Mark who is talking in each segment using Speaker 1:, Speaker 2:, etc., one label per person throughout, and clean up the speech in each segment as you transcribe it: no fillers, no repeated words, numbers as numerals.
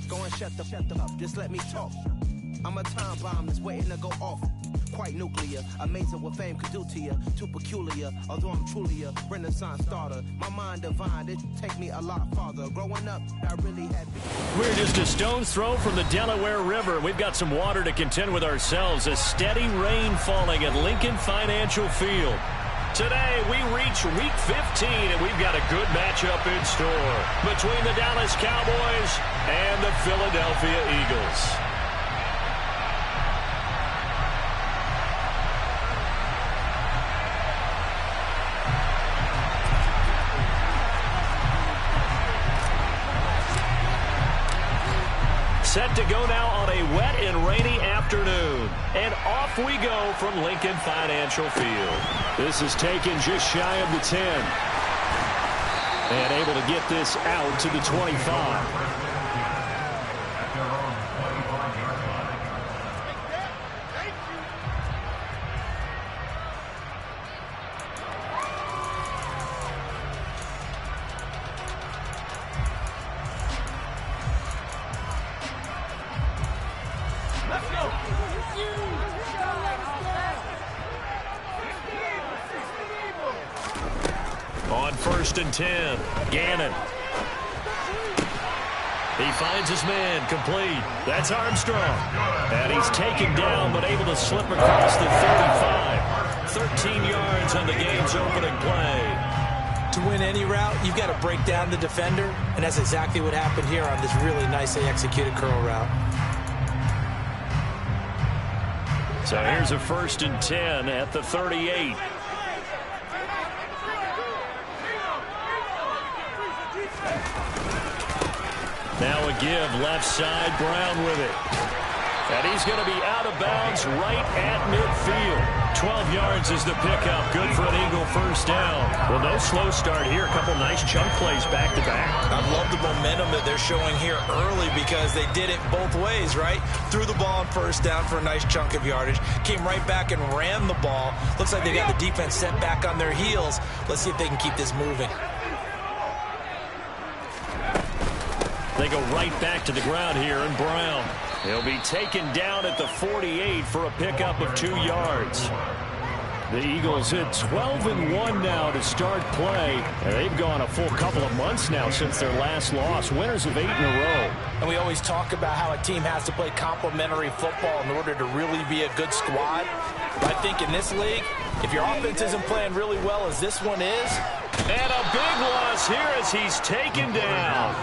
Speaker 1: Go and shut the up, just let me talk. I'm a time bomb that's waiting to go off. Quite nuclear, amazing what fame could do to you. Too peculiar, although I'm truly a renaissance starter. My mind divine, it take me a lot farther. Growing up, I really had...
Speaker 2: We're just a stone's throw from the Delaware River. We've got some water to contend with ourselves. A steady rain falling at Lincoln Financial Field. Today, we reach Week 15, and we've got a good matchup in store between the Dallas Cowboys and the Philadelphia Eagles. Set to go now on a wet and rainy afternoon. And off we go from Lincoln Financial Field. This is taken just shy of the 10. And able to get this out to the 25. On 1st and 10, Gannon. He finds his man, complete. That's Armstrong. And he's taken down, but able to slip across the 35. 13 yards on the game's opening play.
Speaker 3: To win any route, you've got to break down the defender, and that's exactly what happened here on this really nicely executed curl route.
Speaker 2: So here's a 1st and 10 at the 38. Now a give, left side, Brown with it. And he's going to be out of bounds right at midfield. 12 yards is the pickup. Good for an Eagle first down. Well, no slow start here. A couple nice chunk plays back-to-back.
Speaker 3: I love the momentum that they're showing here early because they did it both ways, right? Threw the ball on 1st down for a nice chunk of yardage. Came right back and ran the ball. Looks like they got the defense set back on their heels. Let's see if they can keep this moving.
Speaker 2: They go right back to the ground here, and Brown. He'll be taken down at the 48 for a pickup of 2 yards. The Eagles hit 12-1 now to start play. And they've gone a full couple of months now since their last loss. Winners of 8 in a row.
Speaker 3: And we always talk about how a team has to play complementary football in order to really be a good squad. But I think in this league, if your offense isn't playing really well as this one is.
Speaker 2: And a big loss here as he's taken down.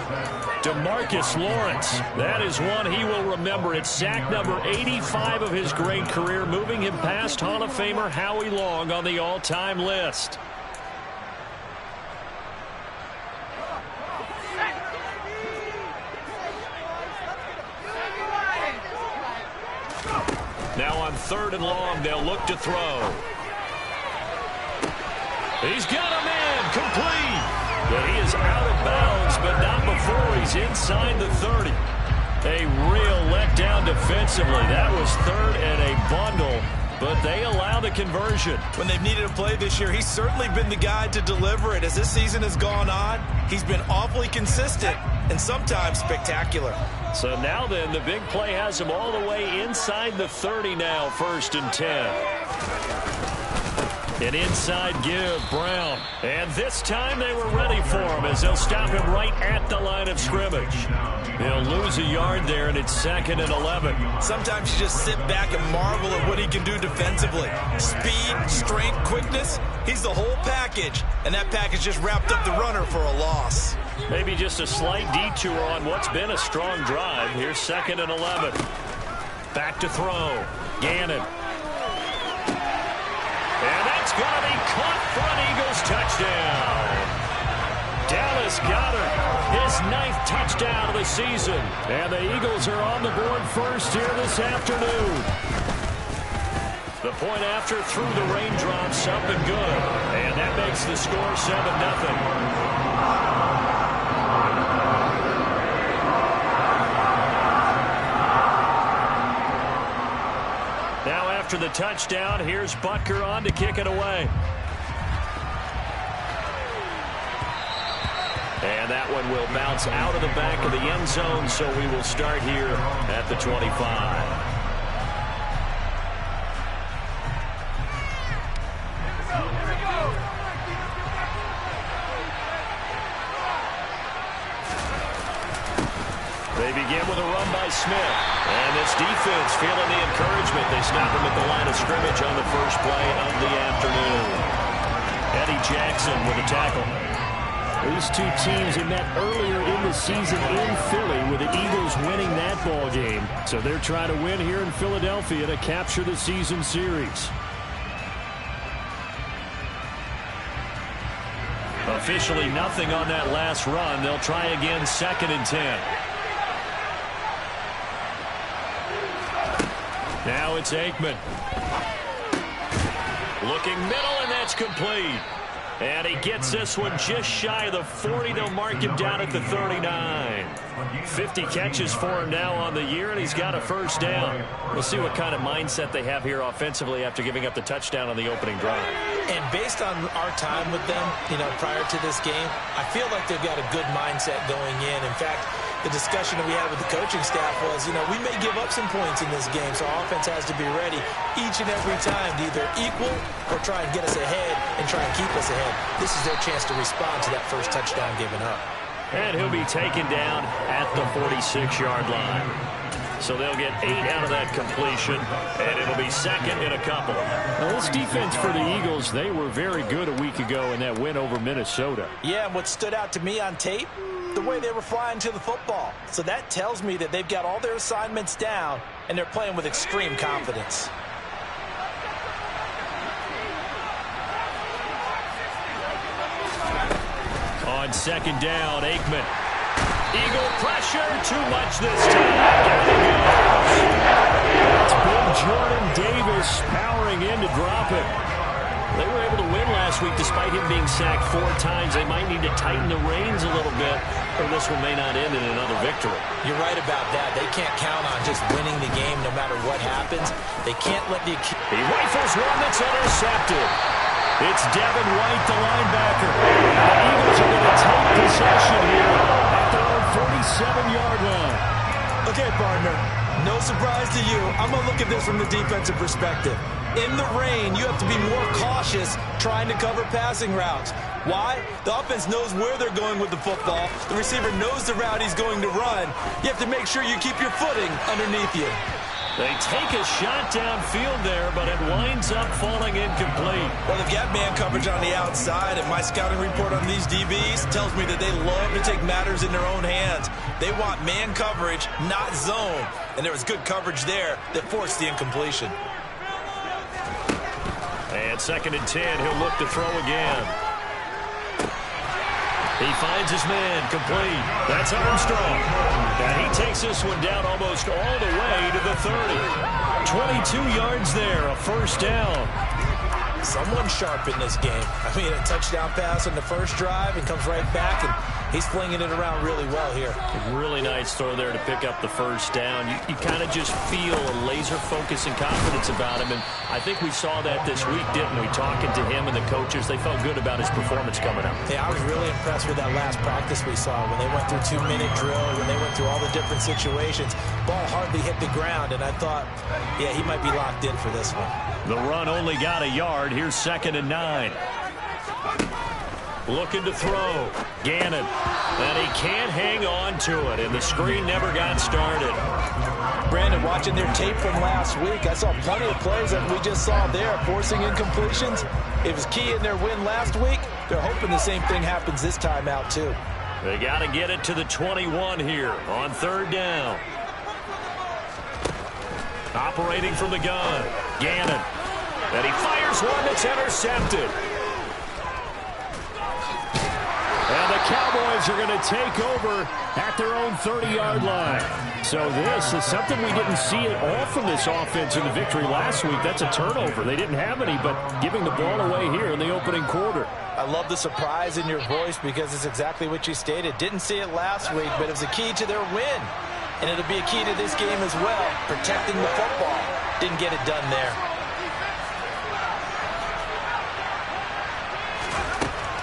Speaker 2: DeMarcus Lawrence. That is one he will remember. It's sack number 85 of his great career, moving him past Hall of Famer Howie Long on the all-time list. Now on 3rd and long, they'll look to throw. He's got a man, complete. But he is out of bounds, but not before he's inside the 30. A real letdown defensively. That was 3rd and a bundle, but they allow the conversion.
Speaker 3: When they've needed a play this year, he's certainly been the guy to deliver it. As this season has gone on, he's been awfully consistent and sometimes spectacular.
Speaker 2: So now then, the big play has him all the way inside the 30 now, 1st and 10. An inside give, Brown. And this time they were ready for him as they'll stop him right at the line of scrimmage. They'll lose a yard there, and it's 2nd and 11.
Speaker 3: Sometimes you just sit back and marvel at what he can do defensively. Speed, strength, quickness, he's the whole package. And that package just wrapped up the runner for a loss.
Speaker 2: Maybe just a slight detour on what's been a strong drive. Here's 2nd and 11. Back to throw. Gannon. And that's going to be caught for an Eagles touchdown. Dallas Goedert, his 9th touchdown of the season. And the Eagles are on the board first here this afternoon. The point after through the raindrops up and good. And that makes the score 7-0. After the touchdown, here's Butker on to kick it away. And And that one will bounce out of the back of the end zone, so we will start here at the 25. They begin with a run by Smith. And this defense feeling the encouragement. They snap him at the line of scrimmage on the first play of the afternoon. Eddie Jackson with a tackle. These two teams had met earlier in the season in Philly with the Eagles winning that ball game. So they're trying to win here in Philadelphia to capture the season series. Officially nothing on that last run. They'll try again, 2nd and 10. Now it's Aikman. Looking middle, and that's complete. And he gets this one just shy of the 40. They'll mark him down at the 39. 50 catches for him now on the year, and he's got a first down. We'll see what kind of mindset they have here offensively after giving up the touchdown on the opening drive.
Speaker 3: And based on our time with them, prior to this game, I feel like they've got a good mindset going in. In fact, the discussion that we had with the coaching staff was, we may give up some points in this game, so our offense has to be ready each and every time to either equal or try and get us ahead and try and keep us ahead. This is their chance to respond to that first touchdown given up.
Speaker 2: And he'll be taken down at the 46-yard line. So they'll get 8 out of that completion, and it'll be 2nd and a couple. Now, this defense for the Eagles, they were very good a week ago in that win over Minnesota.
Speaker 3: Yeah, and what stood out to me on tape, the way they were flying to the football. So that tells me that they've got all their assignments down, and they're playing with extreme confidence.
Speaker 2: On 2nd down, Aikman. Eagle pressure, too much this time. Down he goes. It's big Jordan Davis powering in to drop it. They were able to win last week despite him being sacked 4 times. They might need to tighten the reins a little bit, or this one may not end in another victory.
Speaker 3: You're right about that. They can't count on just winning the game no matter what happens. They can't let the...
Speaker 2: He rifles one that's intercepted. It's Devin White, the linebacker. The Eagles are going to take possession here at their own 47-yard line.
Speaker 3: Okay, partner, no surprise to you. I'm going to look at this from the defensive perspective. In the rain, you have to be more cautious trying to cover passing routes. Why? The offense knows where they're going with the football. The receiver knows the route he's going to run. You have to make sure you keep your footing underneath you.
Speaker 2: They take a shot downfield there, but it winds up falling incomplete.
Speaker 3: Well, they've got man coverage on the outside, and my scouting report on these DBs tells me that they love to take matters in their own hands. They want man coverage, not zone. And there was good coverage there that forced the incompletion.
Speaker 2: And 2nd and 10, he'll look to throw again. He finds his man, complete. That's Armstrong. And he takes this one down almost all the way to the 30. 22 yards there, a first down.
Speaker 3: Someone sharp in this game. I mean, a touchdown pass on the first drive and comes right back, and he's flinging it around really well here.
Speaker 2: Really nice throw there to pick up the first down. You kind of just feel a laser focus and confidence about him, and I think we saw that this week, didn't we? Talking to him and the coaches, they felt good about his performance coming up.
Speaker 3: Yeah, I was really impressed with that last practice we saw when they went through 2-minute drill, when they went through all the different situations. Ball hardly hit the ground, and I thought, yeah, he might be locked in for this one.
Speaker 2: The run only got a yard. Here's 2nd and 9. Looking to throw. Gannon. And he can't hang on to it, and the screen never got started.
Speaker 3: Brandon, watching their tape from last week, I saw plenty of plays that we just saw there, forcing incompletions. It was key in their win last week. They're hoping the same thing happens this time out, too.
Speaker 2: They got to get it to the 21 here on 3rd down. Operating from the gun, Gannon. And he fires one that's intercepted. And the Cowboys are going to take over at their own 30-yard line. So this is something we didn't see at all from this offense in the victory last week. That's a turnover. They didn't have any, but giving the ball away here in the opening quarter.
Speaker 3: I love the surprise in your voice because it's exactly what you stated. Didn't see it last week, but it was a key to their win. And it'll be a key to this game as well, protecting the football. Didn't get it done there.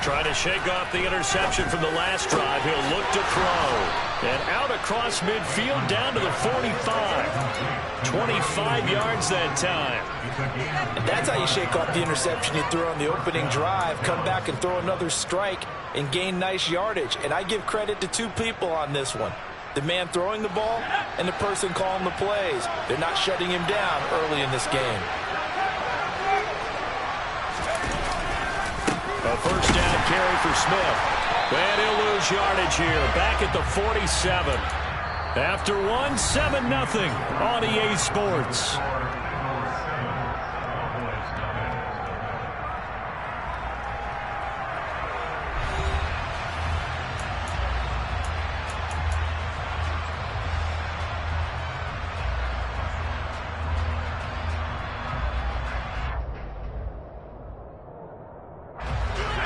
Speaker 2: Trying to shake off the interception from the last drive. He'll look to throw. And out across midfield down to the 45. 25 yards that time.
Speaker 3: And that's how you shake off the interception you threw on the opening drive. Come back and throw another strike and gain nice yardage. And I give credit to two people on this one. The man throwing the ball and the person calling the plays. They're not shutting him down early in this game.
Speaker 2: A first down carry for Smith. And he'll lose yardage here. Back at the 47. After one, 7-0 on EA Sports.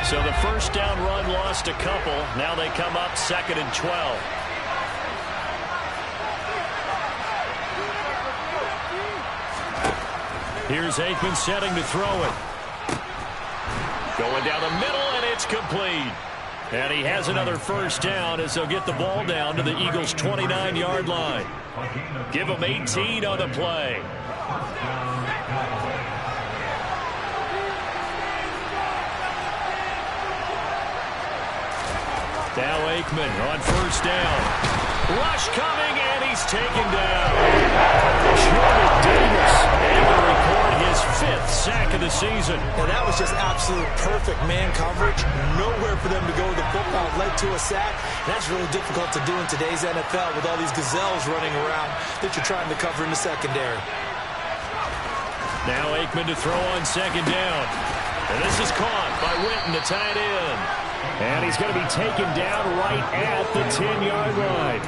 Speaker 2: So the first down run lost a couple. Now they come up 2nd and 12. Here's Aikman setting to throw it. Going down the middle, and it's complete. And he has another first down as they'll get the ball down to the Eagles' 29-yard line. Give them 18 on the play. Now Aikman on first down. Rush coming, and he's taken down. Jordan Davis able to record his 5th sack of the season.
Speaker 3: And that was just absolute perfect man coverage. Nowhere for them to go with the football. Led to a sack. That's really difficult to do in today's NFL with all these gazelles running around that you're trying to cover in the secondary.
Speaker 2: Now Aikman to throw on 2nd down. And this is caught by Witten, the tight end. And he's going to be taken down right at the 10-yard line.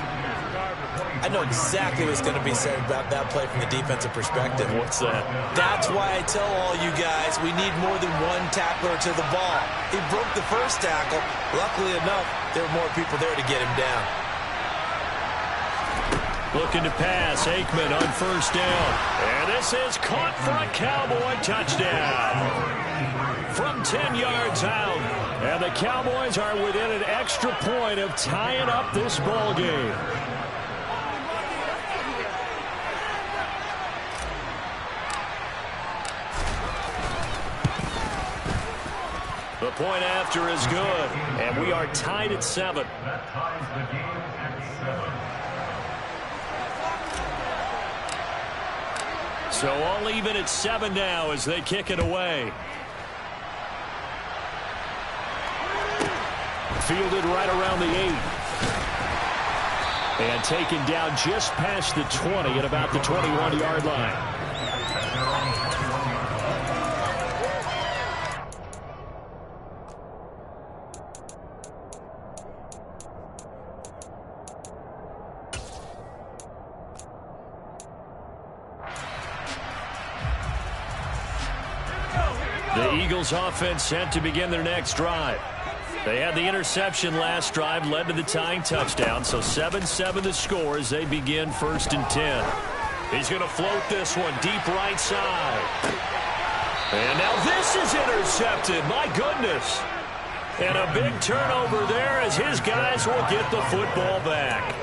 Speaker 3: I know exactly what's going to be said about that play from the defensive perspective.
Speaker 2: What's that?
Speaker 3: That's why I tell all you guys we need more than one tackler to the ball. He broke the first tackle. Luckily enough, there were more people there to get him down.
Speaker 2: Looking to pass, Aikman on first down. And this is caught for a Cowboy touchdown. From 10 yards out. And the Cowboys are within an extra point of tying up this ball game. The point after is good. And we are tied at 7. So all even at 7 now as they kick it away. Fielded right around the 8. And taken down just past the 20 at about the 21-yard line. The Eagles offense set to begin their next drive. They had the interception last drive, led to the tying touchdown, so 7-7 the score as they begin 1st and 10. He's going to float this one deep right side. And now this is intercepted. My goodness. And a big turnover there as his guys will get the football back.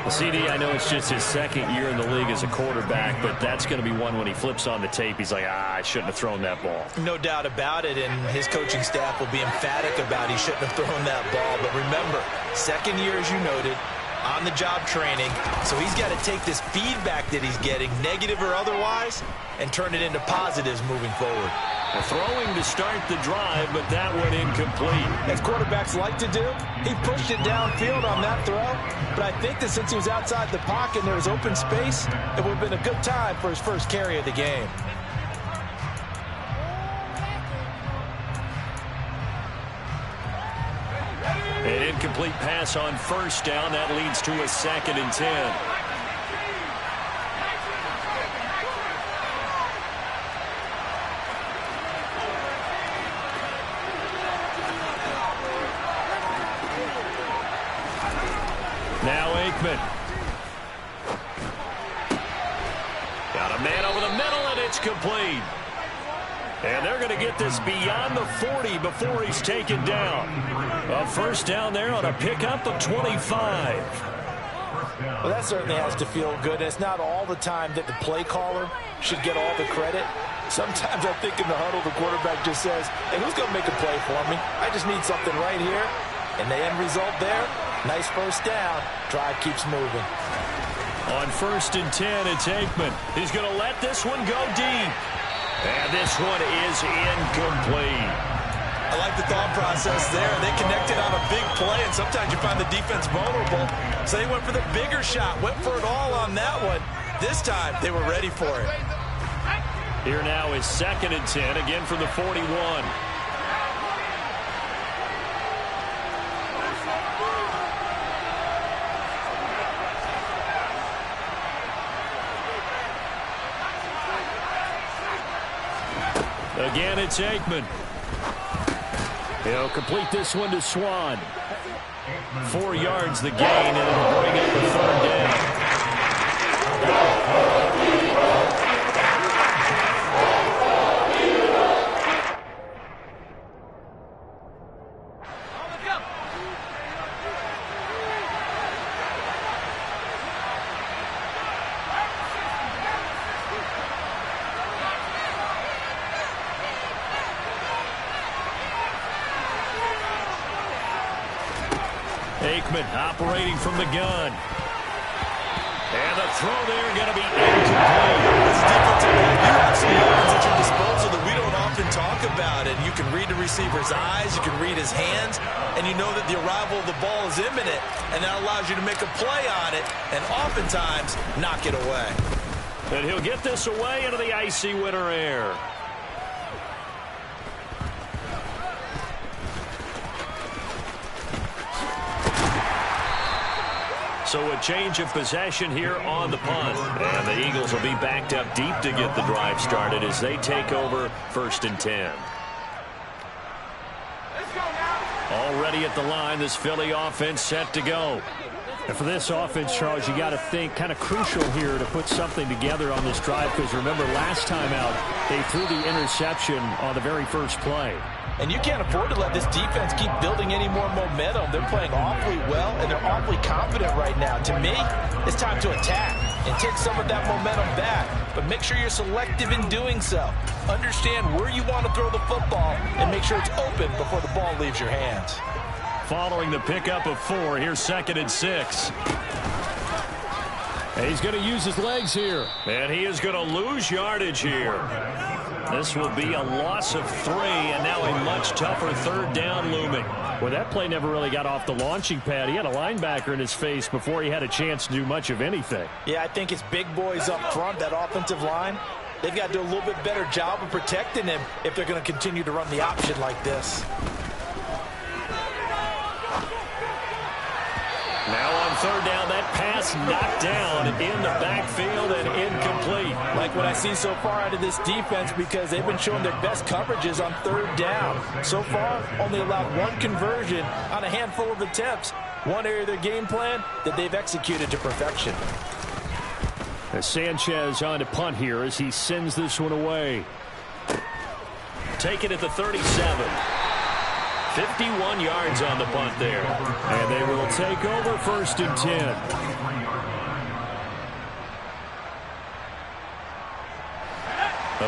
Speaker 2: Well, CD, I know it's just his 2nd year in the league as a quarterback, but that's going to be one when he flips on the tape. He's like, I shouldn't have thrown that ball.
Speaker 3: No doubt about it, and his coaching staff will be emphatic about he shouldn't have thrown that ball. But remember, 2nd year, as you noted, on-the-job training. So he's got to take this feedback that he's getting, negative or otherwise, and turn it into positives moving forward.
Speaker 2: Throwing to start the drive, but that went incomplete.
Speaker 3: As quarterbacks like to do, he pushed it downfield on that throw. But I think that since he was outside the pocket and there was open space, it would have been a good time for his first carry of the game.
Speaker 2: An incomplete pass on first down. That leads to a 2nd and 10. Now Aikman. Got a man over the middle, and it's complete. And they're going to get this beyond the 40 before he's taken down. A first down there on a pickup of 25.
Speaker 3: Well, that certainly has to feel good. It's not all the time that the play caller should get all the credit. Sometimes I think in the huddle, the quarterback just says, hey, who's going to make a play for me? I just need something right here. And the end result there, nice first down. Drive keeps moving.
Speaker 2: On 1st and 10, it's Aikman. He's going to let this one go deep. And this one is incomplete.
Speaker 3: I like the thought process there. They connected on a big play, and sometimes you find the defense vulnerable. So they went for the bigger shot, went for it all on that one. This time, they were ready for it.
Speaker 2: Here now is 2nd and 10, again from the 41. Again, it's Aikman. He'll complete this one to Swan. 4 yards the gain, and it'll bring up the 3rd down. Aikman operating from the gun. And the throw there going to be incomplete.
Speaker 3: As a defensive back, you have some weapons at your disposal that we don't often talk about. And you can read the receiver's eyes, you can read his hands, and you know that the arrival of the ball is imminent. And that allows you to make a play on it and oftentimes knock it away.
Speaker 2: And he'll get this away into the icy winter air. So a change of possession here on the punt. And the Eagles will be backed up deep to get the drive started as they take over 1st and 10. Already at the line, this Philly offense set to go.
Speaker 4: And for this offense, Charles, you got to think kind of crucial here to put something together on this drive, because remember last time out, they threw the interception on the very first play.
Speaker 3: And you can't afford to let this defense keep building any more momentum. They're playing awfully well, and they're awfully confident right now. To me, it's time to attack and take some of that momentum back. But make sure you're selective in doing so. Understand where you want to throw the football and make sure it's open before the ball leaves your hands.
Speaker 2: Following the pickup of 4, here's 2nd and 6.
Speaker 4: And he's going to use his legs here.
Speaker 2: And he is going to lose yardage here. This will be a loss of 3, and now a much tougher 3rd down looming.
Speaker 4: Well, that play never really got off the launching pad. He had a linebacker in his face before he had a chance to do much of anything.
Speaker 3: Yeah, I think it's big boys up front, that offensive line. They've got to do a little bit better job of protecting him if they're going to continue to run the option like this.
Speaker 2: Now on 3rd down, that pass knocked down in the backfield and incomplete.
Speaker 3: Like what I see so far out of this defense, because they've been showing their best coverages on 3rd down. So far, only allowed 1 conversion on a handful of attempts. One area of their game plan that they've executed to perfection.
Speaker 4: As Sanchez on to punt here as he sends this one away.
Speaker 2: Take it at the 37. 51 yards on the punt there.
Speaker 4: And they will take over 1st and 10.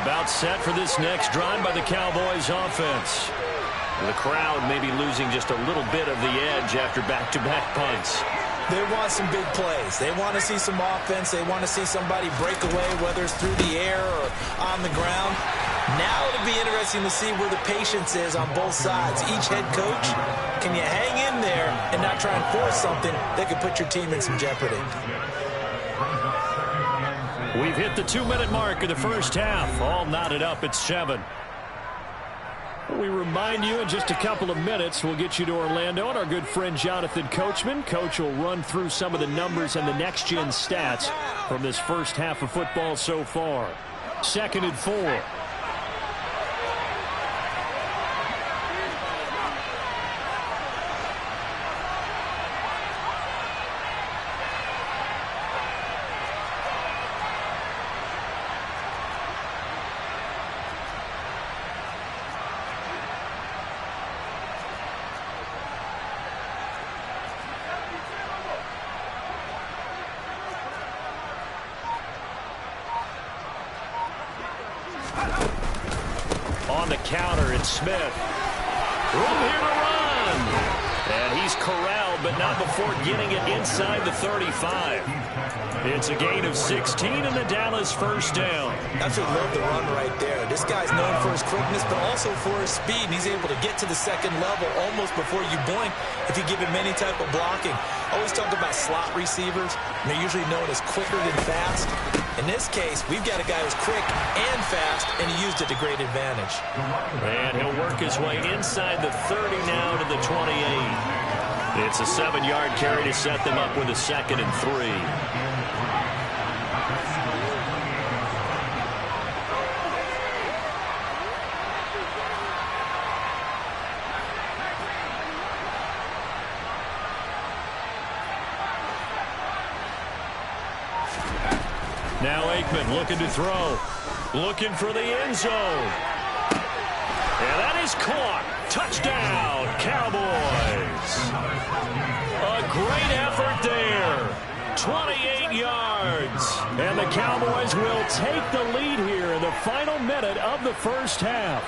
Speaker 2: About set for this next drive by the Cowboys offense. The crowd maybe losing just a little bit of the edge after back-to-back punts.
Speaker 3: They want some big plays. They want to see some offense. They want to see somebody break away, whether it's through the air or on the ground. Now it'll be interesting to see where the patience is on both sides. Each head coach, can you hang in there and not try and force something that could put your team in some jeopardy?
Speaker 2: We've hit the 2-minute mark of the first half. All knotted up at 7.
Speaker 4: We remind you in just a couple of minutes we'll get you to Orlando and our good friend Jonathan Coachman. Coach will run through some of the numbers and the next-gen stats from this first half of football so far. 2nd and 4. on the counter. It's Smith. Room here to run. And he's corralled, but not before getting it inside the 35. It's a gain of 16 and the Dallas first down.
Speaker 3: Absolutely love the run right there. This guy's known for his quickness, but also for his speed. And he's able to get to the second level almost before you blink if you give him any type of blocking. Always talk about slot receivers. They're usually known as quicker than fast. In this case, we've got a guy who's quick and fast, and he used it to great advantage.
Speaker 4: And he'll work his way inside the 30 now to the 28. It's a 7-yard carry to set them up with a 2nd and 3. Now Aikman looking to throw. Looking for the end zone. And that is caught. Touchdown, Cowboys. A great effort there. 28 yards. And the Cowboys will take the lead here in the final minute of the first half.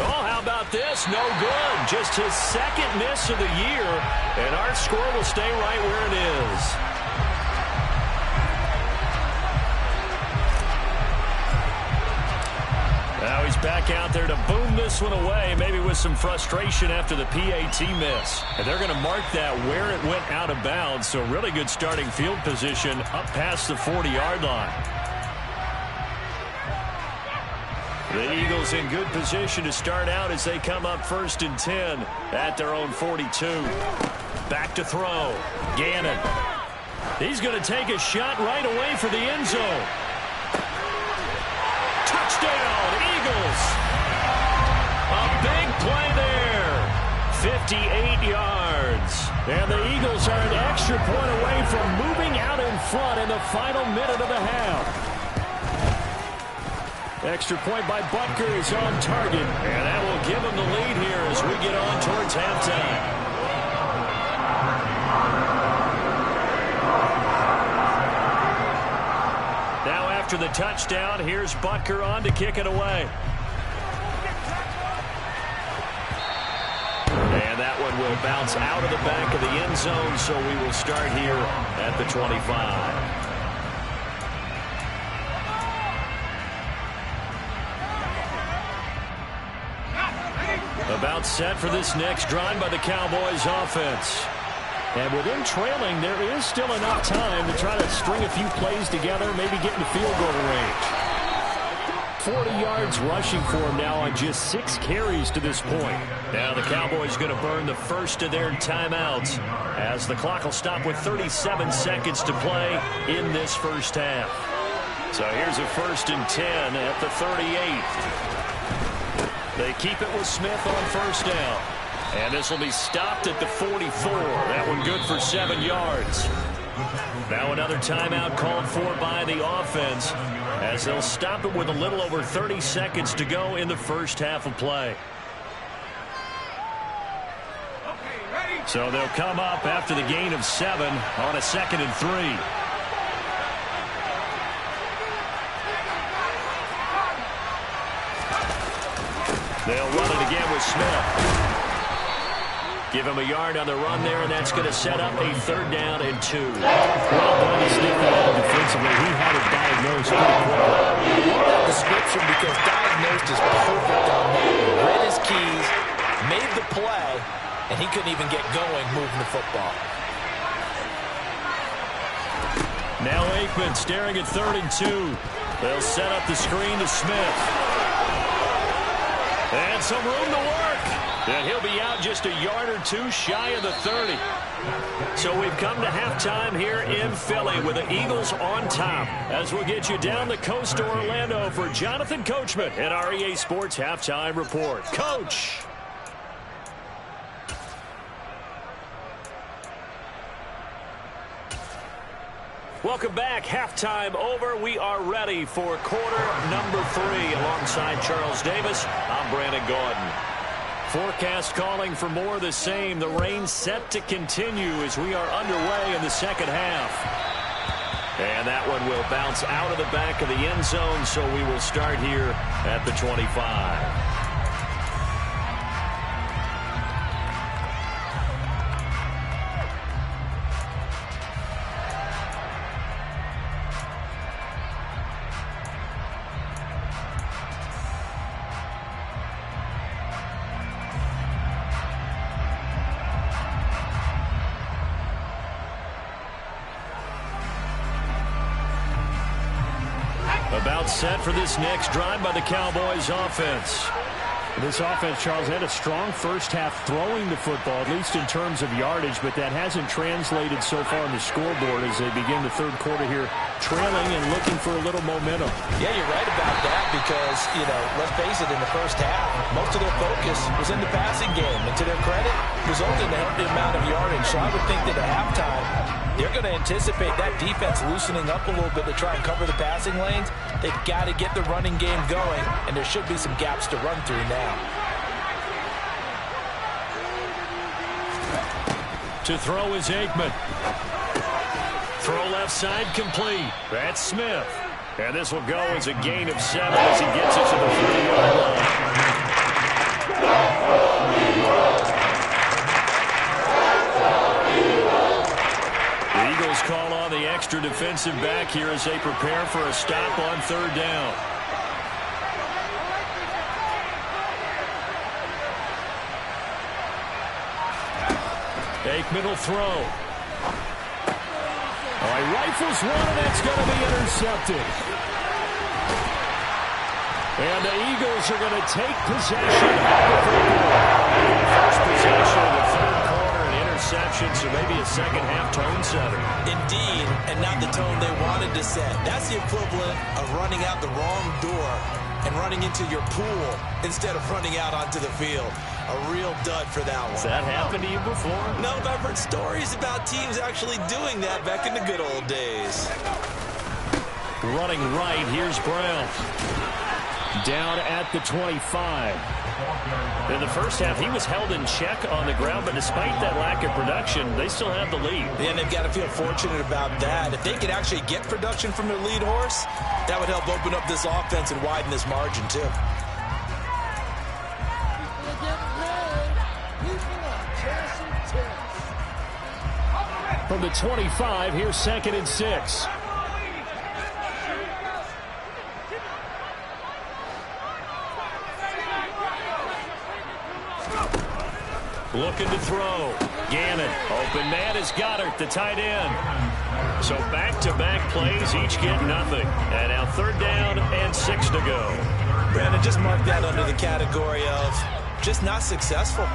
Speaker 4: Oh, how about this? No good. Just his 2nd miss of the year. And our score will stay right where it is. Now he's back out there to boom this one away, maybe with some frustration after the PAT miss. And they're going to mark that where it went out of bounds, so really good starting field position up past the 40-yard line. The Eagles in good position to start out as they come up 1st and 10 at their own 42. Back to throw. Gannon. He's going to take a shot right away for the end zone. Touchdown, Eagles. A big play there. 58 yards. And the Eagles are an extra point away from moving out in front in the final minute of the half. Extra point by Butker is on target. And that will give him the lead here as we get on towards halftime. After the touchdown, here's Butker on to kick it away. And that one will bounce out of the back of the end zone, so we will start here at the 25. About set for this next drive by the Cowboys offense. And with them trailing, there is still enough time to try to string a few plays together, maybe get into field goal range. 40 yards rushing for him now on just 6 carries to this point. Now the Cowboys going to burn the first of their timeouts as the clock will stop with 37 seconds to play in this first half. So here's a 1st and 10 at the 38. They keep it with Smith on 1st down. And this will be stopped at the 44. That one good for 7 yards. Now another timeout called for by the offense as they'll stop it with a little over 30 seconds to go in the first half of play. So they'll come up after the gain of 7 on a 2nd and 3. They'll run it again with Smith. Give him a yard on the run there, and that's going to set up a 3rd down and 2. Well done to sneak that out defensively. He had it diagnosed pretty quickly. I love that description because diagnosed is perfect on that. Read his keys, made the play, and he couldn't even get going moving the football. Now Aikman staring at 3rd and 2. They'll set up the screen to Smith. And some room to work. And he'll be out just a yard or 2 shy of the 30. So we've come to halftime here in Philly with the Eagles on top. As we'll get you down the coast to Orlando for Jonathan Coachman at our EA Sports Halftime Report. Coach. Welcome back. Halftime over. We are ready for quarter number 3. Alongside Charles Davis, I'm Brandon Gordon. Forecast calling for more of the same. The rain set to continue as we are underway in the second half.
Speaker 2: And that one will bounce out of the back of the end zone, so we will start here at the 25. About set for this next drive by the Cowboys offense.
Speaker 4: This offense, Charles, had a strong first half throwing the football, at least in terms of yardage, but that hasn't translated so far on the scoreboard as they begin the third quarter here, trailing and looking for a little momentum.
Speaker 3: Yeah, you're right about that because, let's face it, in the first half, most of their focus was in the passing game. And to their credit, resulted in a healthy amount of yardage. So I would think that at halftime, they're going to anticipate that defense loosening up a little bit to try and cover the passing lanes. They've got to get the running game going, and there should be some gaps to run through now.
Speaker 4: To throw is Aikman.
Speaker 2: Throw left side complete. That's Smith. And this will go as a gain of 7 as he gets it to the 30-yard line. Call on the extra defensive back here as they prepare for a stop on third down. Aikman will throw. He rifles one, and that's going to be intercepted. And the Eagles are going to take possession of the football. First possession of the third quarter, an interception, so maybe a second-half tone setter.
Speaker 3: Indeed, and not the tone they wanted to set. That's the equivalent of running out the wrong door and running into your pool instead of running out onto the field. A real dud for that one.
Speaker 2: Has that happened to you before?
Speaker 3: No, but I've heard stories about teams actually doing that back in the good old days.
Speaker 2: Running right, here's Brown.
Speaker 4: Down at the 25.
Speaker 2: In the first half, he was held in check on the ground, but despite that lack of production, they still have the lead.
Speaker 3: Yeah, and they've got to feel fortunate about that. If they could actually get production from their lead horse, that would help open up this offense and widen this margin, too.
Speaker 4: From the 25, here's 2nd and 6.
Speaker 2: Looking to throw. Gannon. Open man is Goddard, the tight end. So back-to-back plays, each get nothing. And now third down and 6 to go.
Speaker 3: Brandon, just mark that under the category of just not successful.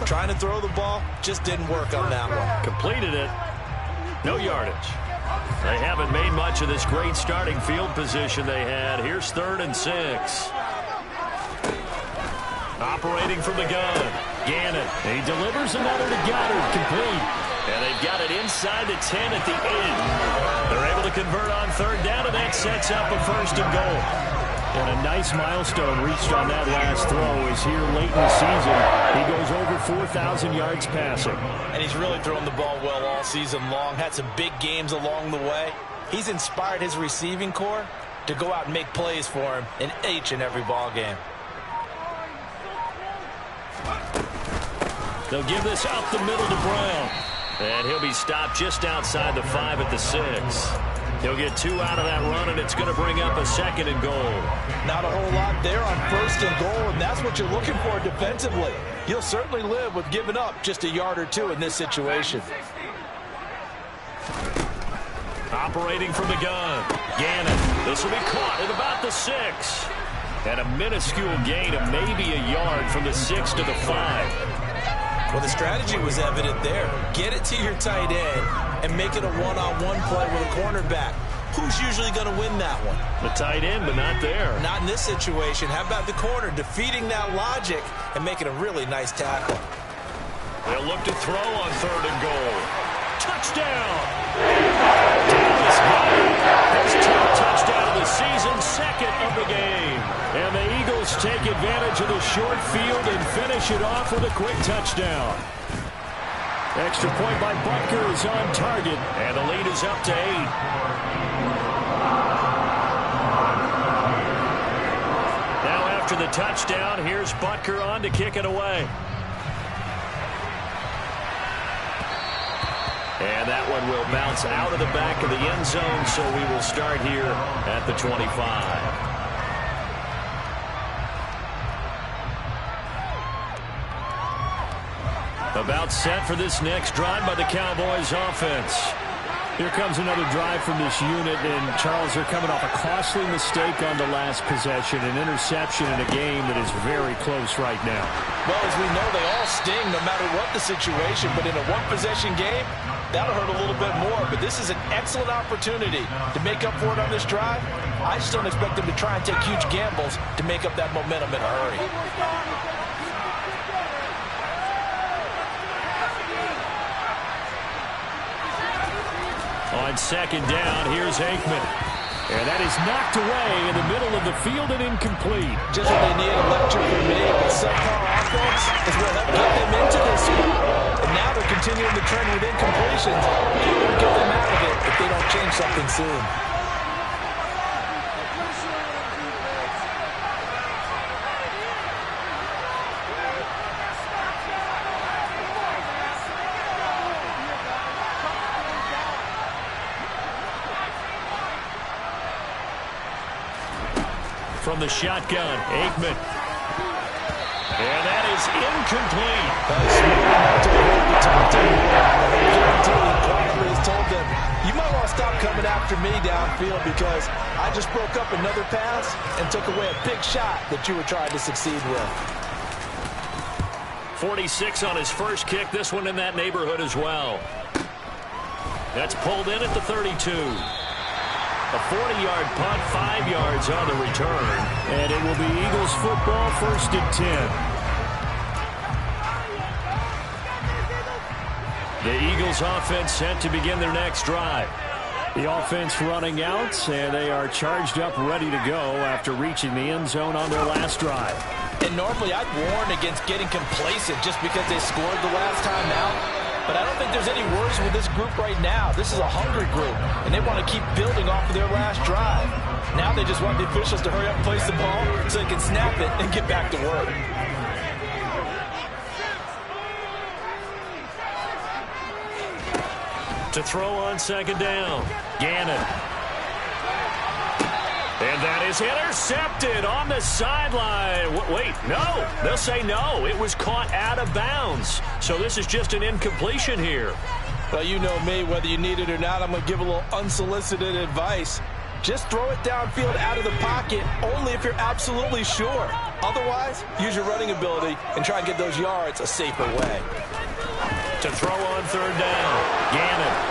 Speaker 3: Trying to throw the ball, just didn't work on that one.
Speaker 2: Completed it. No yardage. They haven't made much of this great starting field position they had. Here's 3rd and 6. Operating from the gun. Gannon. He delivers another to Goddard. Complete. And they've got it inside the 10 at the end. They're able to convert on third down, and that sets up a 1st and goal.
Speaker 4: And a nice milestone reached on that last throw is here late in the season. He goes over 4,000 yards passing.
Speaker 3: And he's really thrown the ball well all season long. Had some big games along the way. He's inspired his receiving corps to go out and make plays for him in each and every ball game.
Speaker 2: They'll give this up the middle to Brown. And he'll be stopped just outside the 5 at the 6. He'll get 2 out of that run, and it's going to bring up a 2nd and goal.
Speaker 3: Not a whole lot there on 1st and goal, and that's what you're looking for defensively. You'll certainly live with giving up just a yard or 2 in this situation.
Speaker 2: Operating from the gun. Gannon. This will be caught at about the 6. And a minuscule gain of maybe a yard from the 6 to the 5.
Speaker 3: Well, the strategy was evident there. Get it to your tight end and make it a one-on-one play with a cornerback. Who's usually going to win that one?
Speaker 2: The tight end, but not there.
Speaker 3: Not in this situation. How about the corner defeating that logic and making a really nice tackle?
Speaker 2: They'll look to throw on 3rd and goal. Touchdown! Dallas Goedert has 2 touchdowns of the season, 2nd of the game. And the Eagles take advantage of the short field and finish it off with a quick touchdown.
Speaker 4: Extra point by Butker is on target, and the lead is up to 8. Now after the touchdown, here's Butker on to kick it away. And that one will bounce out of the back of the end zone, so we will start here at the 25. About set for this next drive by the Cowboys offense. Here comes another drive from this unit, and Charles, they're coming off a costly mistake on the last possession, an interception in a game that is very close right now.
Speaker 3: Well, as we know, they all sting no matter what the situation, but in a one-possession game, that'll hurt a little bit more. But this is an excellent opportunity to make up for it on this drive. I just don't expect them to try and take huge gambles to make up that momentum in a hurry.
Speaker 4: On second down, here's Aikman. And that is knocked away in the middle of the field and incomplete.
Speaker 3: Just what they need, a lecture from me. But subpar offense is what helped get them into this spot. And now they're continuing the trend with incompletions. They won't get them out of it if they don't change something soon.
Speaker 4: From the shotgun, Aikman. And that is incomplete.
Speaker 3: Quietly has told them, you might want to stop coming after me downfield because I just broke up another pass and took away a big shot that you were trying to succeed with.
Speaker 4: 46 on his first kick. This one in that neighborhood as well. That's pulled in at the 32. A 40-yard punt, 5 yards on the return. And it will be Eagles football, 1st and 10. The Eagles offense set to begin their next drive. The offense running out, and they are charged up, ready to go after reaching the end zone on their last drive.
Speaker 3: And normally I'd warn against getting complacent just because they scored the last time out. But I don't think there's any worries with this group right now. This is a hungry group, and they want to keep building off of their last drive. Now they just want the officials to hurry up and place the ball so they can snap it and get back to work.
Speaker 4: To throw on second down, Gannon. And that is intercepted on the sideline. Wait, no. They'll say no. It was caught out of bounds. So this is just an incompletion here.
Speaker 3: Well, you know me. Whether you need it or not, I'm going to give a little unsolicited advice. Just throw it downfield out of the pocket only if you're absolutely sure. Otherwise, use your running ability and try and get those yards a safer way.
Speaker 4: To throw on third down, Gannon.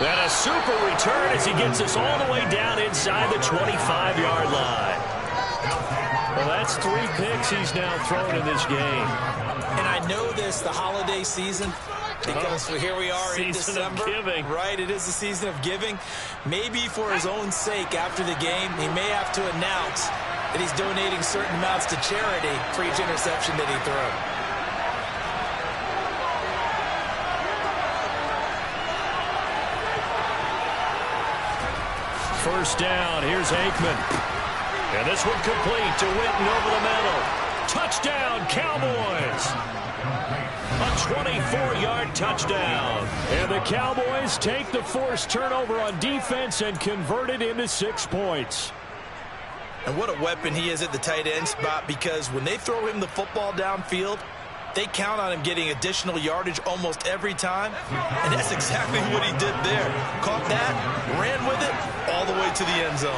Speaker 4: And a super return as he gets us all the way down inside the 25-yard line. Well, that's 3 picks he's now thrown in this game.
Speaker 3: And I know this, the holiday season, because here we are in December.
Speaker 4: Season of giving.
Speaker 3: Right, it is the season of giving. Maybe for his own sake after the game, he may have to announce that he's donating certain amounts to charity for each interception that he threw.
Speaker 4: First down, here's Aikman. And this one complete to Witten over the middle. Touchdown, Cowboys! A 24-yard touchdown. And the Cowboys take the forced turnover on defense and convert it into 6 points.
Speaker 3: And what a weapon he is at the tight end spot, because when they throw him the football downfield, they count on him getting additional yardage almost every time. And that's exactly what he did there. Caught that, ran with it, all the way to the end zone.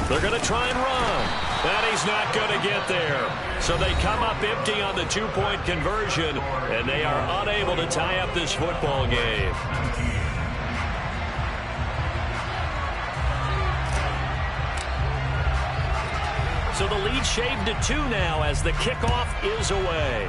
Speaker 4: They're going to try and run. And he's not going to get there. So they come up empty on the 2-point conversion, and they are unable to tie up this football game.
Speaker 2: So the lead shaved to 2 now as the kickoff is away.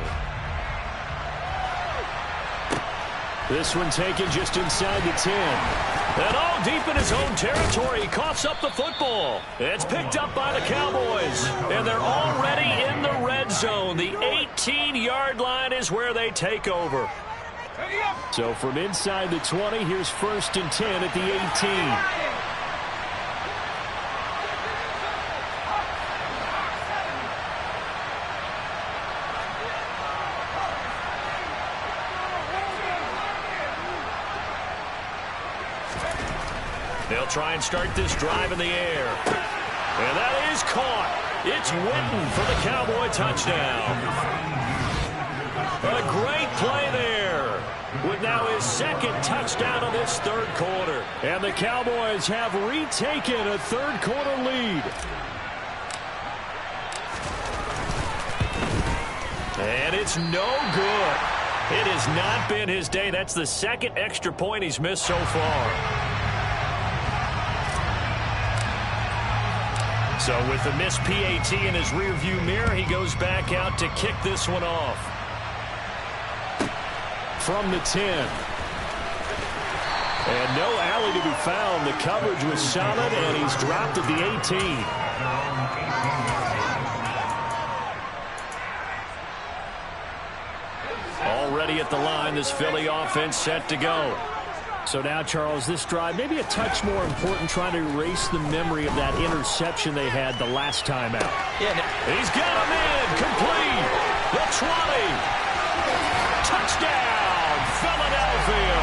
Speaker 4: This one taken just inside the 10.
Speaker 2: And all deep in his own territory, he coughs up the football. It's picked up by the Cowboys, and they're already in the red zone. The 18-yard line is where they take over.
Speaker 4: So from inside the 20, here's 1st and 10 at the 18.
Speaker 2: They'll try and start this drive in the air. And that is caught. It's Witten for the Cowboy touchdown. A great play there. With now his 2nd touchdown of this 3rd quarter.
Speaker 4: And the Cowboys have retaken a 3rd quarter lead.
Speaker 2: And it's no good. It has not been his day. That's the 2nd extra point he's missed so far. So with the missed PAT in his rearview mirror, he goes back out to kick this one off.
Speaker 4: From the 10. And no alley to be found. The coverage was solid, and he's dropped at the 18.
Speaker 2: Already at the line, this Philly offense set to go.
Speaker 4: So now, Charles, this drive maybe a touch more important, trying to erase the memory of that interception they had the last time out.
Speaker 2: Yeah, he's got him in, complete. The 20. Touchdown, Philadelphia.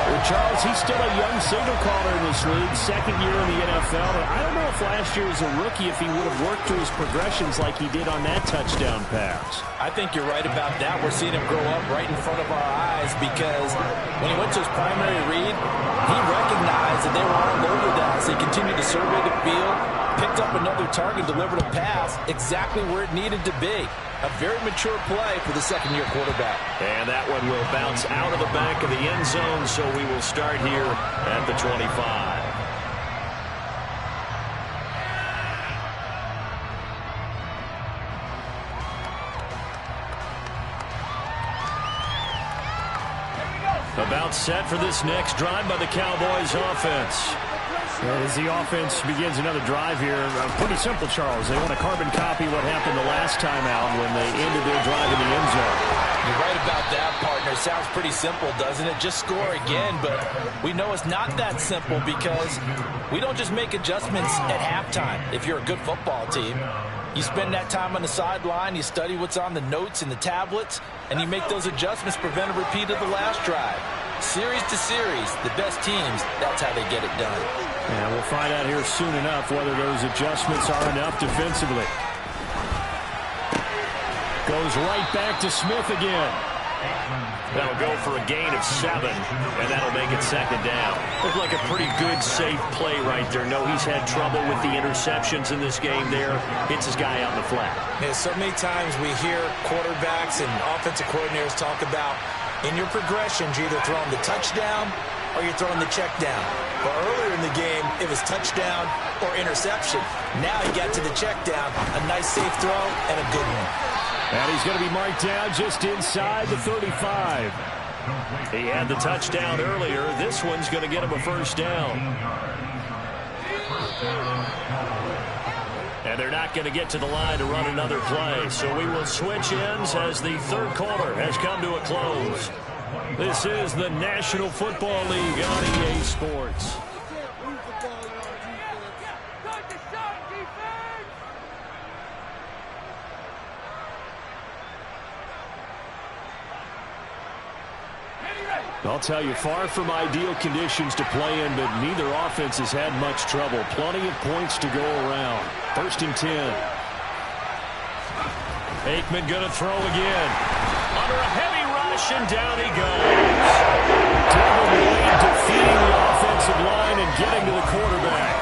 Speaker 4: Well, Charles, he's still a young signal caller in this league, 2nd year in the NFL. And I don't know if last year as a rookie, if he would have worked through his progressions like he did on that touchdown pass.
Speaker 3: I think you're right about that. We're seeing him grow up right in front of our eyes because when he went to his primary read, he recognized that they were all over that. So he continued to survey the field, picked up another target, delivered a pass exactly where it needed to be. A very mature play for the 2nd-year quarterback.
Speaker 2: And that one will bounce out of the back of the end zone, so we will start here at the 25. About set for this next drive by the Cowboys offense.
Speaker 4: As the offense begins another drive here, pretty simple, Charles. They want to carbon copy what happened the last time out when they ended their drive in the end zone.
Speaker 3: You're right about that, partner. Sounds pretty simple, doesn't it? Just score again, but we know it's not that simple because we don't just make adjustments at halftime. If you're a good football team, you spend that time on the sideline, you study what's on the notes and the tablets, and you make those adjustments, prevent a repeat of the last drive. Series to series, the best teams, that's how they get it done.
Speaker 4: And we'll find out here soon enough whether those adjustments are enough defensively. Goes right back to Smith again.
Speaker 2: That'll go for a gain of 7, and that'll make it 2nd down. Looked like a pretty good, safe play right there. No, he's had trouble with the interceptions in this game there. Hits his guy out in the flat.
Speaker 3: Yeah, so many times we hear quarterbacks and offensive coordinators talk about in your progressions, you're either throwing the touchdown or you're throwing the check down. But earlier in the game, it was touchdown or interception. Now he got to the check down, a nice safe throw and a good one.
Speaker 4: And he's going to be marked down just inside the 35.
Speaker 2: He had the touchdown earlier. This one's going to get him a 1st down. And they're not going to get to the line to run another play. So we will switch ends as the 3rd quarter has come to a close. This is the National Football League on EA Sports.
Speaker 4: I'll tell you, far from ideal conditions to play in, but neither offense has had much trouble. Plenty of points to go around. 1st and 10.
Speaker 2: Aikman going to throw again. Under a heavy rush, and down he goes.
Speaker 4: Devin Lloyd defeating the offensive line and getting to the quarterback.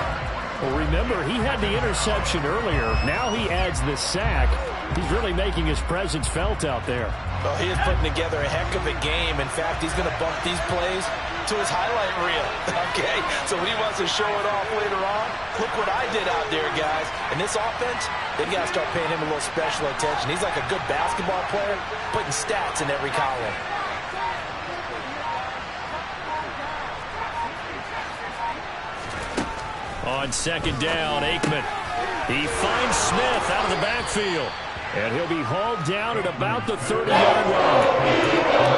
Speaker 4: Well, remember, he had the interception earlier. Now he adds the sack. He's really making his presence felt out there.
Speaker 3: Well, he is putting together a heck of a game. In fact, he's going to bump these plays to his highlight reel, okay? So when he wants to show it off later on, look what I did out there, guys. And this offense, they got to start paying him a little special attention. He's like a good basketball player, putting stats in every column.
Speaker 4: On second down, Aikman. He finds Smith out of the backfield. And he'll be hauled down at about the 30-yard line.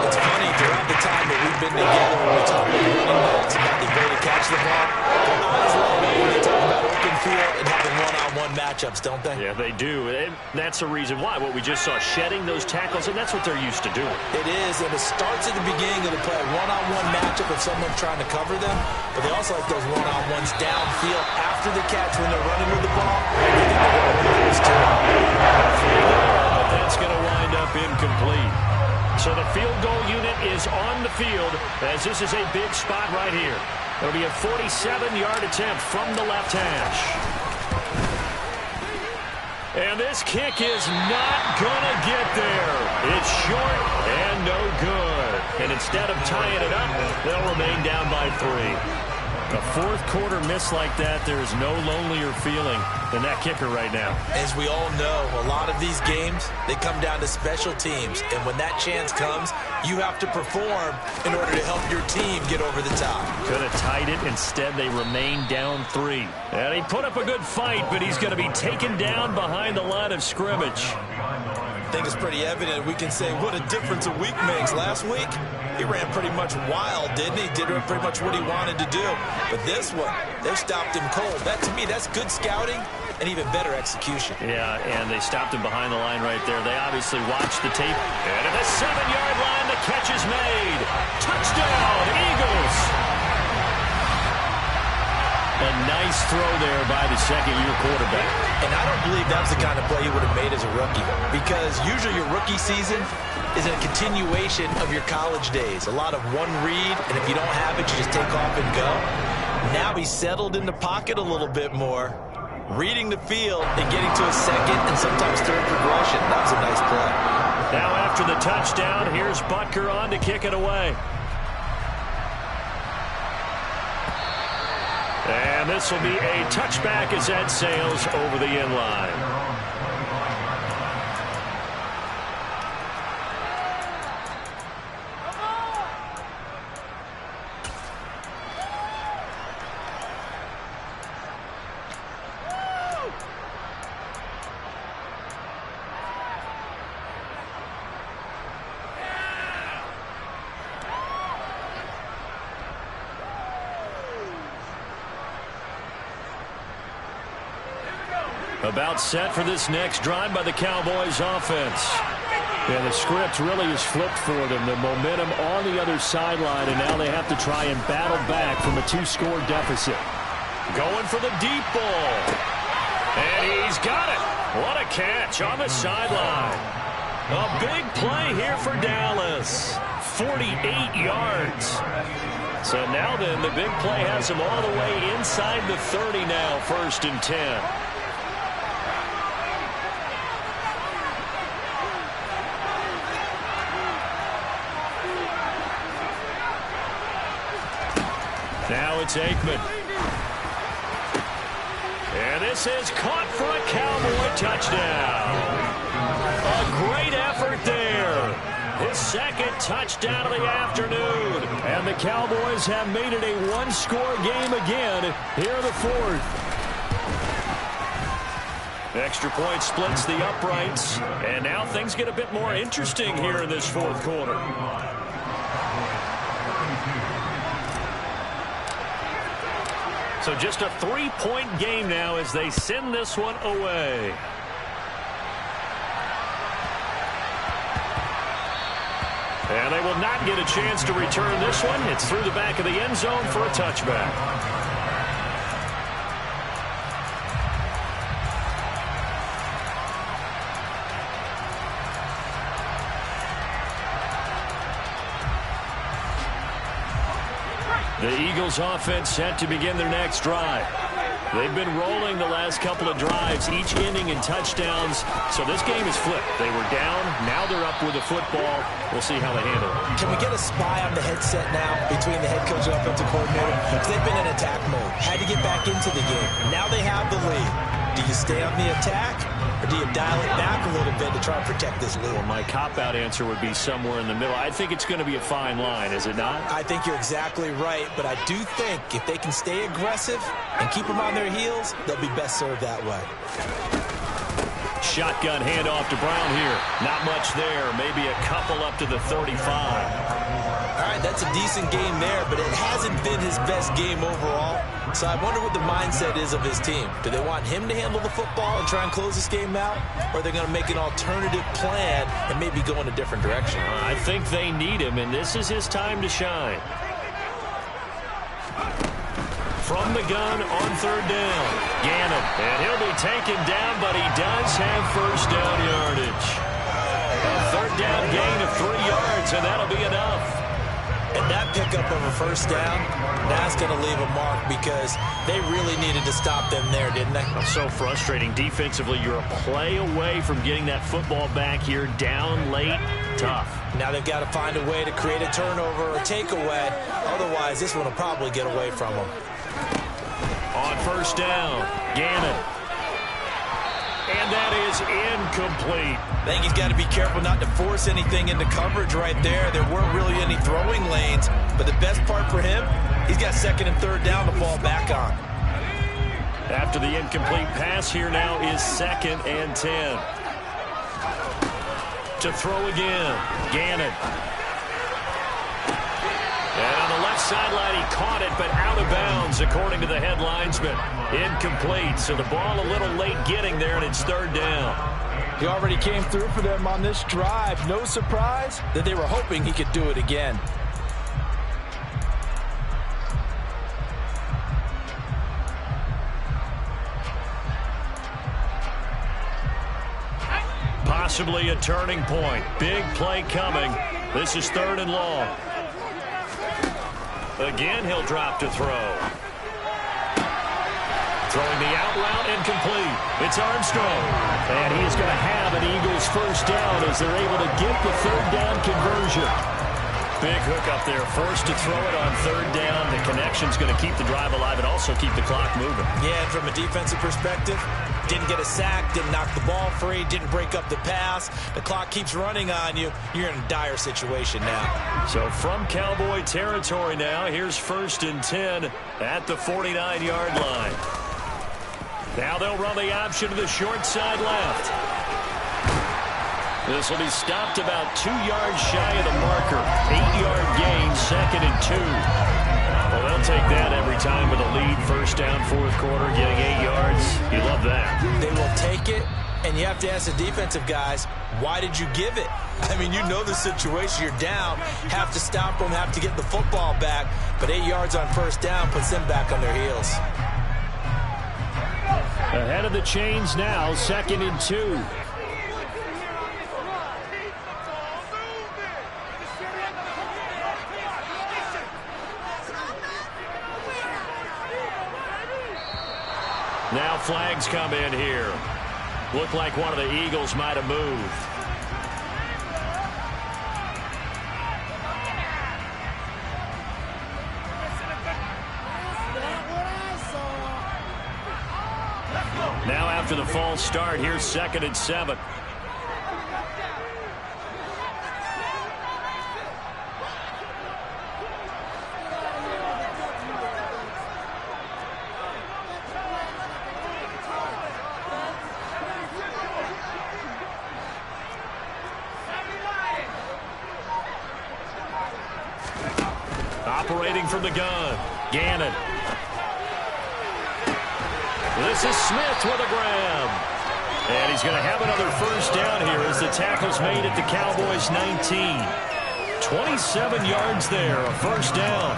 Speaker 3: It's funny, throughout the time that we've been together, when we talk about running backs, about the ability to catch the ball, they always love it when they talk about open field and having one-on-one matchups, don't they?
Speaker 4: Yeah, they do. And that's the reason why. What we just saw, shedding those tackles, and that's what they're used to doing.
Speaker 3: It is, and it starts at the beginning of the play. One-on-one matchup of someone trying to cover them, but they also like those one-on-ones downfield after the catch when they're running with the ball. They think they're going to win those too.
Speaker 4: But that's going to wind up incomplete. So the field goal unit is on the field as this is a big spot right here. It'll be a 47-yard attempt from the left hash. And this kick is not going to get there. It's short and no good. And instead of tying it up, they'll remain down by 3. A fourth quarter miss like that, there is no lonelier feeling than that kicker right now. As
Speaker 3: we all know, a lot of these games, they come down to special teams. And when that chance comes, you have to perform in order to help your team get over the top.
Speaker 4: Could have tied it. Instead, they remain down 3. And he put up a good fight, but he's going to be taken down behind the line of scrimmage.
Speaker 3: I think it's pretty evident we can say what a difference a week makes. Last week, he ran pretty much wild, didn't he? Did pretty much what he wanted to do. But this one, they stopped him cold. That, to me, that's good scouting and even better execution.
Speaker 4: Yeah, and they stopped him behind the line right there. They obviously watched the tape. And at the 7-yard line, the catch is made. Touchdown, Eagles! A nice throw there by the second-year quarterback.
Speaker 3: And I don't believe that was the kind of play he would have made as a rookie, because usually your rookie season is a continuation of your college days. A lot of one read, and if you don't have it, you just take off and go. Now he's settled in the pocket a little bit more, reading the field and getting to a second and sometimes third progression. That was a nice play.
Speaker 4: Now after the touchdown, here's Butker on to kick it away. And this will be a touchback as that sails over the end line. About set for this next drive by the Cowboys offense. And the script really is flipped for them. The momentum on the other sideline, and now they have to try and battle back from a 2-score deficit. Going for the deep ball. And he's got it. What a catch on the sideline. A big play here for Dallas. 48 yards. So now then, the big play has him all the way inside the 30 now, 1st and 10. Now it's Aikman. And this is caught for a Cowboy touchdown. A great effort there. His second touchdown of the afternoon. And the Cowboys have made it a 1-score game again here in the 4th. Extra point splits the uprights. And now things get a bit more interesting here in this 4th quarter. So just a 3-point game now as they send this one away. And they will not get a chance to return this one. It's through the back of the end zone for a touchback. The Eagles offense set to begin their next drive. They've been rolling the last couple of drives, each inning in touchdowns. So this game is flipped. They were down. Now they're up with the football. We'll see how they handle it.
Speaker 3: Can we get a spy on the headset now between the head coach and offensive coordinator? Because they've been in attack mode. Had to get back into the game. Now they have the lead. Do you stay on the attack, or do you dial it back a little bit to try and protect this lead?
Speaker 4: Well, my cop-out answer would be somewhere in the middle. I think it's going to be a fine line, is it not?
Speaker 3: I think you're exactly right, but I do think if they can stay aggressive and keep them on their heels, they'll be best served that way.
Speaker 4: Shotgun handoff to Brown here. Not much there. Maybe a couple up to the 35.
Speaker 3: All right, that's a decent game there, but it hasn't been his best game overall. So I wonder what the mindset is of his team. Do they want him to handle the football and try and close this game out? Or are they going to make an alternative plan and maybe go in a different direction?
Speaker 4: I think they need him, and this is his time to shine. From the gun on third down, Gannon. And he'll be taken down, but he does have first down yardage. A third down gain of 3 yards, and that'll be enough.
Speaker 3: And that pickup of a first down, that's going to leave a mark because they really needed to stop them there, didn't they?
Speaker 4: So frustrating. Defensively, you're a play away from getting that football back here. Down late, tough.
Speaker 3: Now they've got to find a way to create a turnover or takeaway. Otherwise, this one will probably get away from them.
Speaker 4: On first down, Gannon. And that is incomplete.
Speaker 3: I think he's got to be careful not to force anything into coverage right there. There weren't really any throwing lanes. But the best part for him, he's got second and third down to fall back on.
Speaker 4: After the incomplete pass, here now is 2nd and 10. To throw again, Gannon. And on the left sideline, he caught it, but out of bounds, according to the head linesman. Incomplete, so the ball a little late getting there, and it's third down.
Speaker 3: He already came through for them on this drive. No surprise that they were hoping he could do it again.
Speaker 4: Possibly a turning point. Big play coming. This is 3rd and long. Again, he'll drop to throw. Throwing the out route, incomplete. It's Armstrong. And he is going to have an Eagles first down as they're able to get the third down conversion. Big hook up there, forced to throw it on third down. The connection's going to keep the drive alive and also keep the clock moving.
Speaker 3: Yeah, and from a defensive perspective, didn't get a sack, didn't knock the ball free, didn't break up the pass. The clock keeps running on you. You're in a dire situation now.
Speaker 4: So from Cowboy territory now, here's 1st and 10 at the 49-yard line. Now they'll run the option to the short side left. This will be stopped about 2 yards shy of the marker. 8-yard gain, 2nd and 2. Well, they'll take that every time with a lead. First down, 4th quarter, getting 8 yards. You love that.
Speaker 3: They will take it, and you have to ask the defensive guys, why did you give it? I mean, you know the situation. You're down, have to stop them, have to get the football back. But 8 yards on first down puts them back on their heels.
Speaker 4: Ahead of the chains now, 2nd and 2. Now flags come in here. Looked like one of the Eagles might have moved. Now after the false start, here's 2nd and 7. Operating from the gun, Gannon. This is Smith with a grab. And he's going to have another first down here as the tackle's made at the Cowboys' 19. 27 yards there, a first down.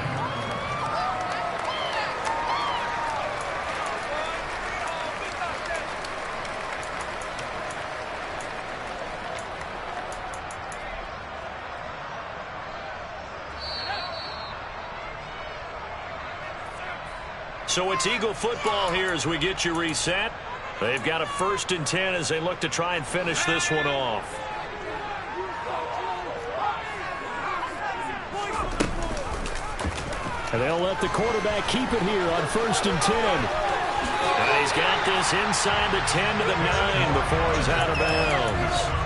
Speaker 4: So it's Eagle football here as we get you reset. They've got a 1st and 10 as they look to try and finish this one off. And they'll let the quarterback keep it here on 1st and 10. And he's got this inside the 10 to the 9 before he's out of bounds.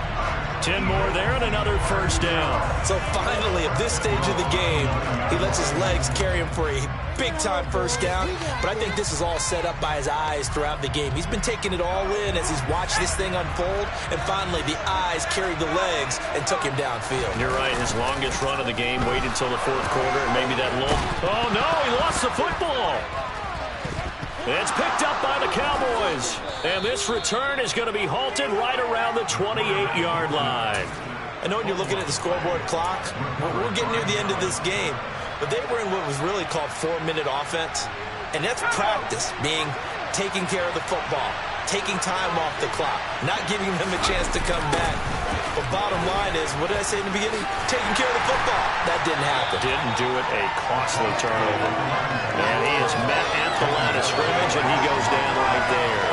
Speaker 4: 10 more there and another 1st down.
Speaker 3: So finally, at this stage of the game, he lets his legs carry him for a big-time 1st down. But I think this is all set up by his eyes throughout the game. He's been taking it all in as he's watched this thing unfold. And finally, the eyes carried the legs and took him downfield.
Speaker 4: You're right. His longest run of the game waited until the 4th quarter and maybe that little... Oh, no, he lost the football. It's picked up by the Cowboys. And this return is going to be halted right around the 28-yard line.
Speaker 3: I know when you're looking at the scoreboard clock, we're getting near the end of this game. But they were in what was really called 4-minute offense. And that's practice, being taking care of the football, taking time off the clock, not giving them a chance to come back. But bottom line is, what did I say in the beginning? Taking care of the football. That didn't happen.
Speaker 4: Didn't do it. A costly turnover. And he is met at the line of scrimmage, and he goes down right there.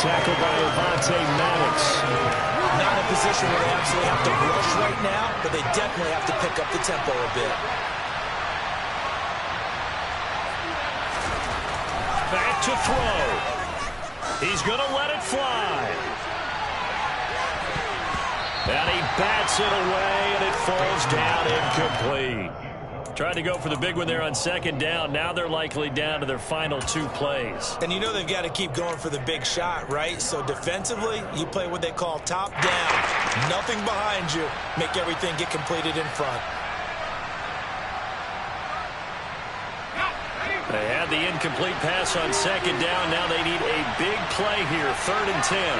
Speaker 4: Tackled by Avonte Maddox.
Speaker 3: Not in a position where they absolutely have to rush right now, but they definitely have to pick up the tempo a bit.
Speaker 4: Back to throw. He's going to let it fly. And he bats it away, and it falls down incomplete. Tried to go for the big one there on 2nd down. Now they're likely down to their final 2 plays.
Speaker 3: And you know they've got to keep going for the big shot, right? So defensively, you play what they call top down. Nothing behind you. Make everything get completed in front.
Speaker 4: They had the incomplete pass on 2nd down. Now they need a big play here, 3rd and 10.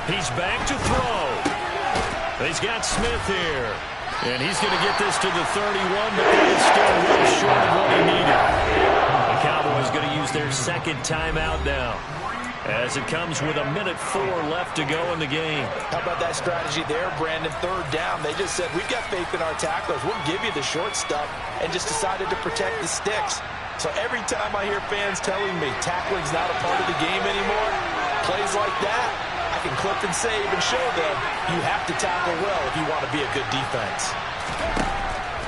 Speaker 4: He's back to throw. He's got Smith here. And he's going to get this to the 31, but that is still way short of what he needed. The Cowboys going to use their 2nd timeout now, as it comes with 1:04 left to go in the game.
Speaker 3: How about that strategy there, Brandon? 3rd down. They just said, we've got faith in our tacklers. We'll give you the short stuff, and just decided to protect the sticks. So every time I hear fans telling me tackling's not a part of the game anymore, plays like that, I can clip and save and show them you have to tackle well if you want to be a good defense.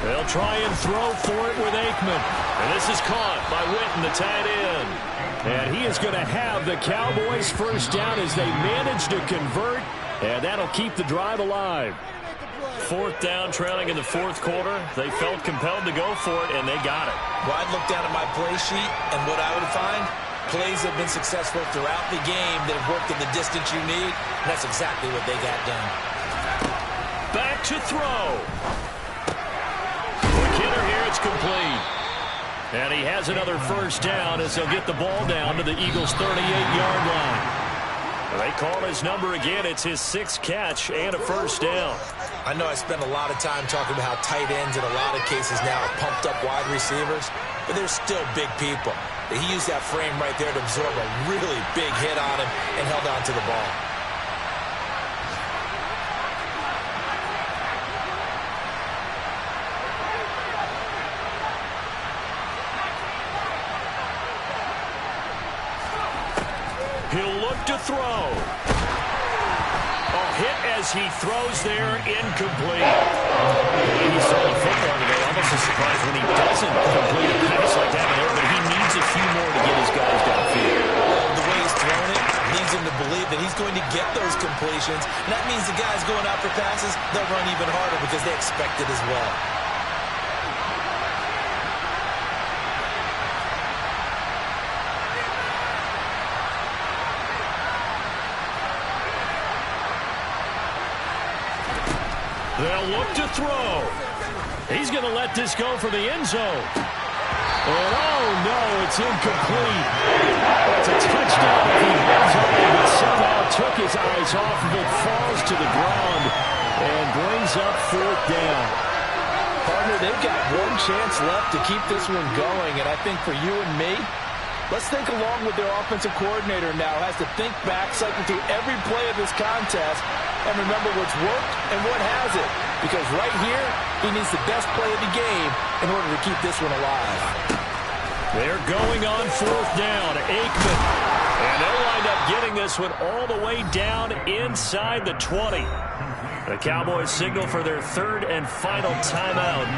Speaker 4: They'll try and throw for it with Aikman. And this is caught by Witten, the tight end. And he is going to have the Cowboys 1st down as they manage to convert. And that'll keep the drive alive. 4th down, trailing in the 4th quarter. They felt compelled to go for it, and they got it.
Speaker 3: Well, I'd look down at my play sheet, and what I would find, plays have been successful throughout the game that have worked in the distance you need, and that's exactly what they got done.
Speaker 4: Back to throw. McKinnon here, it's complete. And he has another 1st down as they'll get the ball down to the Eagles' 38-yard line. They call his number again. It's his 6th catch and a 1st down.
Speaker 3: I know I spend a lot of time talking about how tight ends in a lot of cases now are pumped up wide receivers, but they're still big people. He used that frame right there to absorb a really big hit on him and held on to the ball.
Speaker 4: He'll look to throw. A hit as he throws there, incomplete. He saw the football today. Almost a surprise when he doesn't complete a pass like that there, but he needs a few more to get his guys downfield.
Speaker 3: The way he's thrown it leads him to believe that he's going to get those completions. And that means the guys going out for passes, they'll run even harder because they expect it as well.
Speaker 4: They'll look to throw. He's going to let this go for the end zone. And oh no, it's incomplete. It's a touchdown if he holds on, but somehow took his eyes off of it, falls to the ground, and brings up 4th down.
Speaker 3: Partner, they've got one chance left to keep this one going, and I think for you and me, Let's think along with their offensive coordinator now. Has to think back, cycle through every play of this contest, and remember what's worked and what hasn't. Because right here, he needs the best play of the game in order to keep this one alive.
Speaker 4: They're going on fourth down. Aikman. And they'll wind up getting this one all the way down inside the 20. The Cowboys signal for their third and final timeout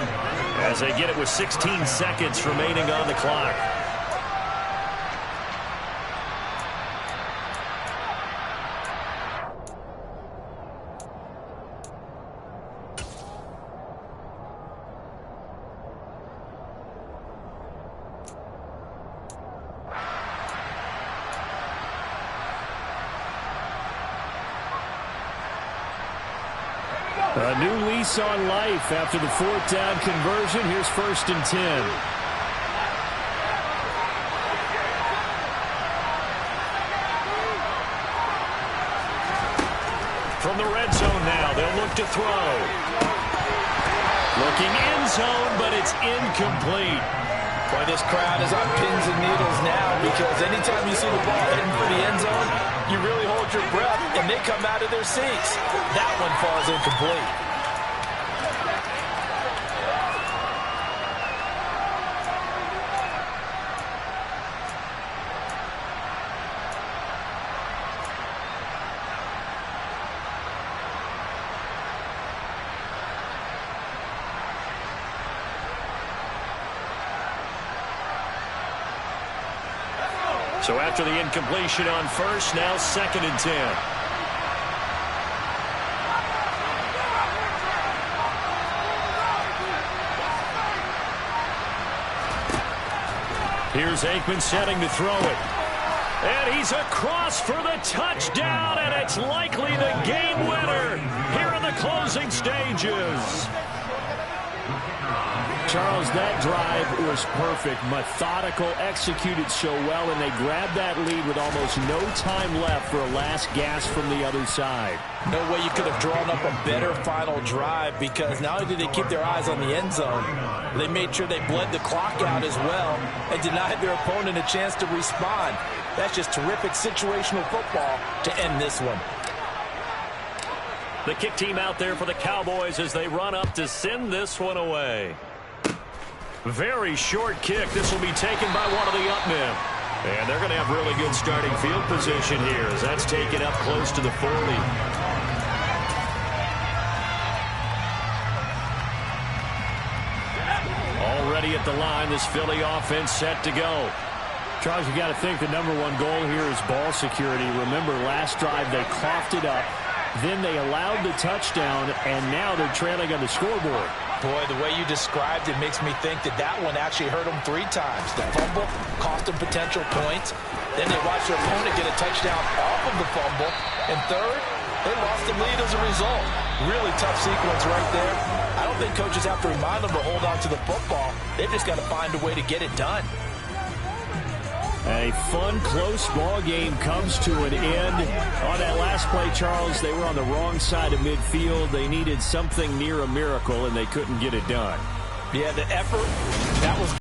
Speaker 4: as they get it with 16 seconds remaining on the clock. A new lease on life after the fourth down conversion. Here's 1st and 10. From the red zone now, they'll look to throw. Looking end zone, but it's incomplete.
Speaker 3: Boy, this crowd is on pins and needles now because anytime you see the ball heading for the end zone, you really hold your breath, and they come out of their seats. That one falls incomplete.
Speaker 4: So after the incompletion on first, now 2nd and 10. Here's Aikman setting to throw it. And he's across for the touchdown, and it's likely the game winner here in the closing stages. Charles, that drive was perfect, methodical, executed so well, and they grabbed that lead with almost no time left for a last gasp from the other side.
Speaker 3: No way you could have drawn up a better final drive because not only did they keep their eyes on the end zone, they made sure they bled the clock out as well and denied their opponent a chance to respond. That's just terrific situational football to end this one.
Speaker 4: The kick team out there for the Cowboys as they run up to send this one away. Very short kick. This will be taken by one of the up men. And they're going to have really good starting field position here as that's taken up close to the 40. Already at the line, this Philly offense set to go. Charles, you got to think the #1 goal here is ball security. Remember, last drive they coughed it up. Then they allowed the touchdown, and now they're trailing on the scoreboard.
Speaker 3: Boy, the way you described it makes me think that that one actually hurt them 3 times. The fumble cost them potential points. Then they watched their opponent get a touchdown off of the fumble. And third, they lost the lead as a result. Really tough sequence right there. I don't think coaches have to remind them to hold on to the football. They've just got to find a way to get it done.
Speaker 4: A fun, close ball game comes to an end. On that last play, Charles, they were on the wrong side of midfield. They needed something near a miracle, and they couldn't get it done.
Speaker 3: Yeah, the effort, that was